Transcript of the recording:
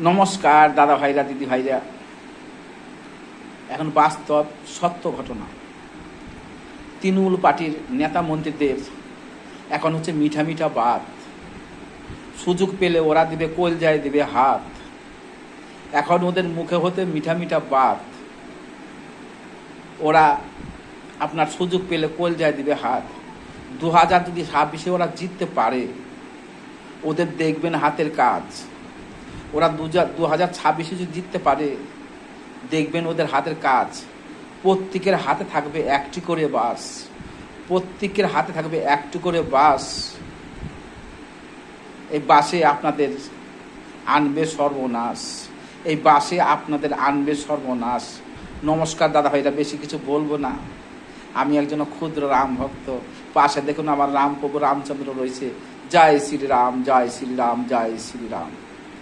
নমস্কার দাদা ভাইরা, দিদি ভাইরা। এখন বাস্তব সত্য ঘটনা, তৃণমূল পার্টির নেতা মন্ত্রীদের এখন হচ্ছে মিঠা মিঠা বাত। সুযোগ পেলে ওরা দিবে কলজায় দিবে হাত। এখন ওদের মুখে হতে মিঠা মিঠা বাত। ওরা আপনার সুযোগ পেলে কলজায় দিবে হাত। 2026 ওরা জিততে পারে, ওদের দেখবেন হাতের কাজ। ওরা 2026 যদি জিততে পারে, দেখবেন ওদের হাতের কাজ। প্রত্যেকের হাতে থাকবে একটি করে বাস, প্রত্যেকের হাতে থাকবে একটি করে বাস। এই বাসে আপনাদের আনবে সর্বনাশ, এই বাসে আপনাদের আনবে সর্বনাশ। নমস্কার দাদা ভাইরা, বেশি কিছু বলবো না। আমি একজন ক্ষুদ্র রাম ভক্ত। পাশে দেখুন আমার রাম প্রভু রামচন্দ্র রয়েছে। জয় শ্রীরাম, জয় শ্রীরাম, জয় শ্রীরাম।